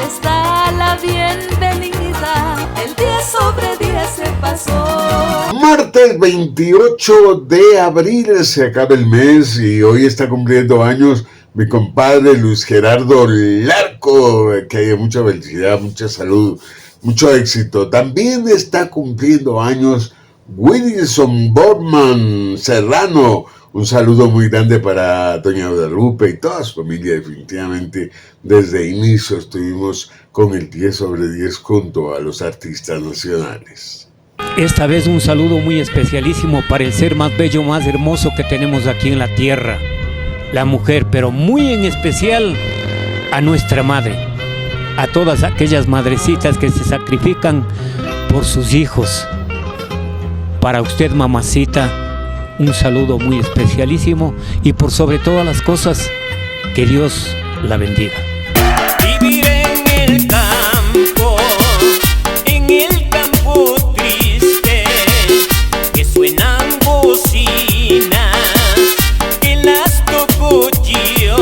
les da la bienvenida. El 10 sobre 10 se pasó. Martes 28 de abril se acaba el mes y hoy está cumpliendo años mi compadre Luis Gerardo Larco. Que haya mucha felicidad, mucha salud, mucho éxito. También está cumpliendo años Wilson Borman Serrano. Un saludo muy grande para doña Guadalupe y toda su familia. Definitivamente desde inicio estuvimos con el 10 sobre 10 junto a los artistas nacionales. Esta vez un saludo muy especialísimo para el ser más bello, más hermoso que tenemos aquí en la tierra, la mujer, pero muy en especial a nuestra madre, a todas aquellas madrecitas que se sacrifican por sus hijos. Para usted, mamacita, un saludo muy especialísimo y por sobre todas las cosas, que Dios la bendiga. Vivir en el campo triste, que suenan bocinas, que las toco yo.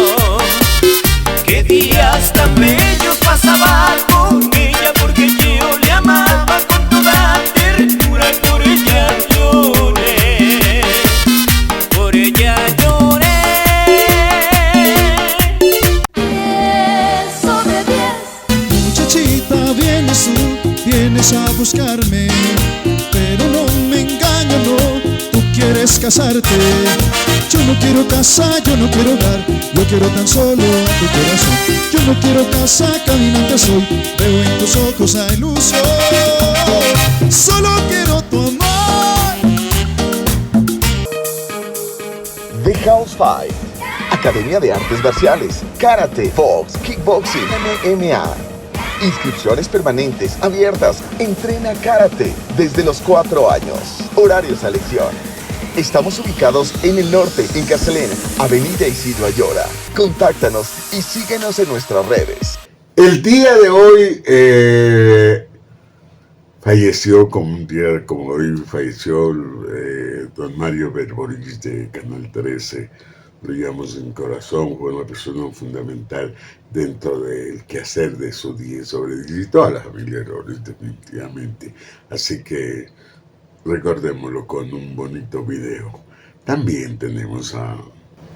Qué días tan bellos pasaba con ella, porque yo le amaba con toda ternura. Por ella lloré, por ella lloré. 10 sobre 10. Muchachita, vienes a buscarme, pero no me engaño, no, tú quieres casarte. Yo no quiero casa, yo no quiero hogar, yo quiero tan solo tu corazón. Yo no quiero casa, caminante soy, veo en tus ojos la ilusión. Solo quiero tu amor. The House Fight, Academia de Artes Marciales, Karate, Box, Kickboxing, MMA. Inscripciones permanentes, abiertas. Entrena Karate desde los 4 años. Horario selección. Estamos ubicados en el norte, en Carcelén, Avenida Isidro Ayora. Contáctanos y síguenos en nuestras redes. El día de hoy falleció, como un día como hoy, falleció don Mario Berboris de Canal 13. Lo llevamos en corazón, fue una persona fundamental dentro del quehacer de su 10 sobre 10 y toda la familia Berboris, definitivamente. Así que recordémoslo con un bonito video. También tenemos a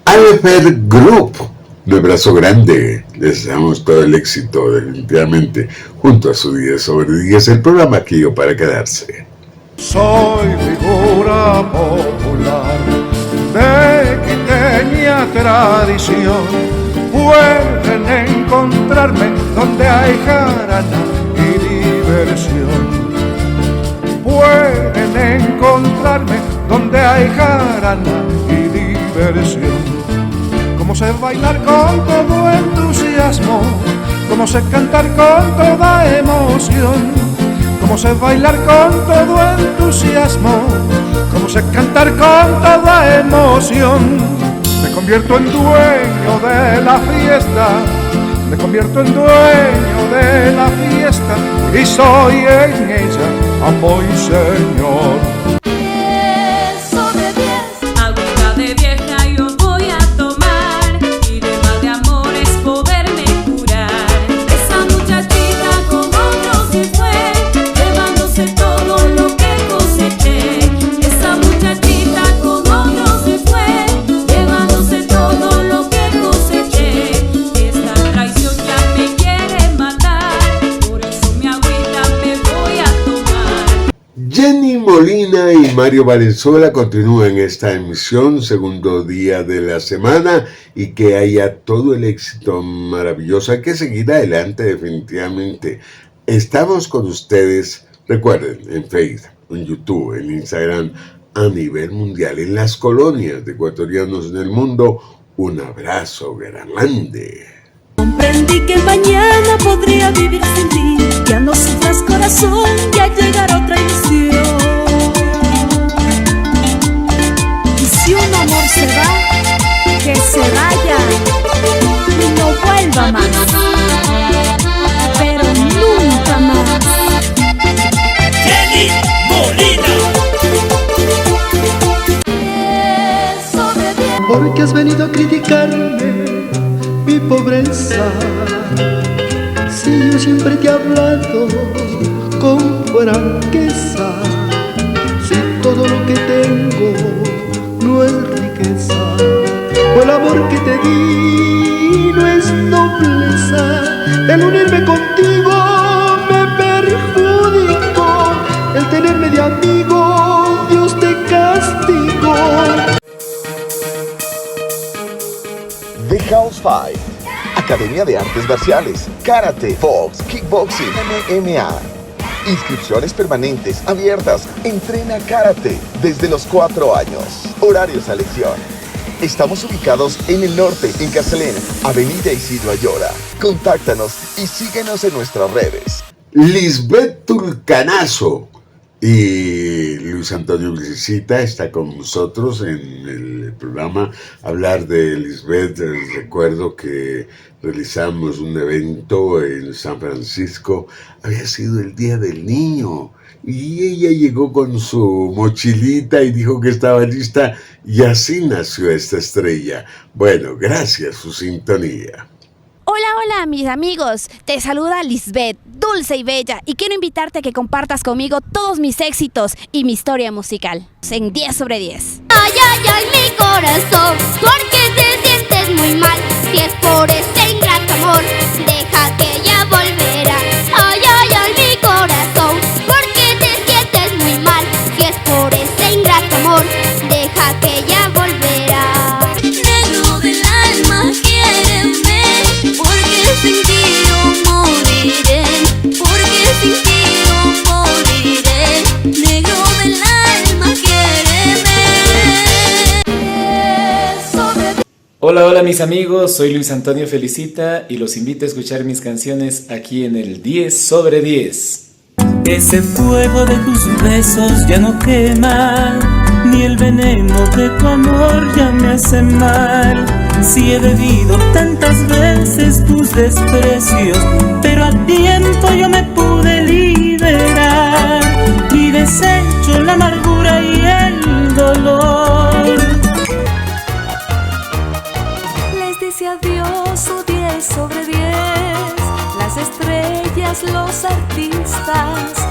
Alfer Group, de Brazo Grande. Les deseamos todo el éxito, definitivamente, junto a su 10 sobre 10, el programa aquí para quedarse. Soy figura popular de quiteña tradición. Pueden encontrarme donde hay jarana y diversión. Pueden encontrarme donde hay jarana y diversión. Como sé bailar con todo entusiasmo, como sé cantar con toda emoción, como sé bailar con todo entusiasmo, como sé cantar con toda emoción. Me convierto en dueño de la fiesta, me convierto en dueño de la fiesta y soy en ella amo y señor. 10 sobre 10. Agüita de vieja yo voy a tomar y de mal de amores poderme curar. Esa muchachita con otro se fue, llevándose todo lo que coseché. Esa muchachita con otro se fue, llevándose todo lo que coseché. Esta traición ya me quiere matar, por eso mi agüita me voy a tomar. Jenny Molina y Mario Valenzuela continúan en esta emisión, segundo día de la semana, y que haya todo el éxito maravilloso. Hay que seguir adelante, definitivamente. Estamos con ustedes, recuerden, en Facebook, en YouTube, en Instagram, a nivel mundial, en las colonias de ecuatorianos en el mundo. Un abrazo grande. Comprendí que mañana podría vivir sin ti. Ya no sufras, corazón, ya llegará otra ilusión. Y si un amor se va, que se vaya y no vuelva más, pero nunca más. Jenny Molina. 10 sobre 10. Porque has venido a criticarme mi pobreza. si yo siempre te he hablado con franqueza, si todo lo que tengo no es riqueza, o el amor que te di no es nobleza, el unirme contigo me perjudicó, el tenerme de amigo Dios te castigó. The House Fight, Academia de Artes Marciales, Karate, Box, Kickboxing, MMA. Inscripciones permanentes, abiertas. Entrena Karate desde los 4 años. Horario selección. Estamos ubicados en el norte, en Carcelén, Avenida Isidro Ayora. Contáctanos y síguenos en nuestras redes. Lisbeth Tulcanazo y Luis Antonio Felicita está con nosotros en el programa. Hablar de Lisbeth, recuerdo que realizamos un evento en San Francisco, había sido el Día del Niño, y ella llegó con su mochilita y dijo que estaba lista, y así nació esta estrella. Bueno, gracias, su sintonía. Hola, hola mis amigos, te saluda Lisbeth, dulce y bella, y quiero invitarte a que compartas conmigo todos mis éxitos y mi historia musical en 10 sobre 10. Ay, ay, ay, mi corazón, porque te sientes muy mal, si es por ese ingrato amor, deja que ella volverá. Ay, ay, ay, mi corazón, porque te sientes muy mal, si es por ese ingrato amor, deja que ella volverá. Negro del alma, quiéreme, porque sin ti yo moriré, porque sin ti yo moriré. Negro del alma, quiéreme. Hola, hola mis amigos, soy Luis Antonio Felicita y los invito a escuchar mis canciones aquí en el 10 sobre 10. Ese fuego de tus besos ya no quema, ni el veneno de tu amor ya me hace mal. Si he bebido tantas veces tus desprecios, pero a tiempo yo me pude liberar y desecho la amargura y el dolor. Les dice adiós su 10 sobre 10, las estrellas, los artistas,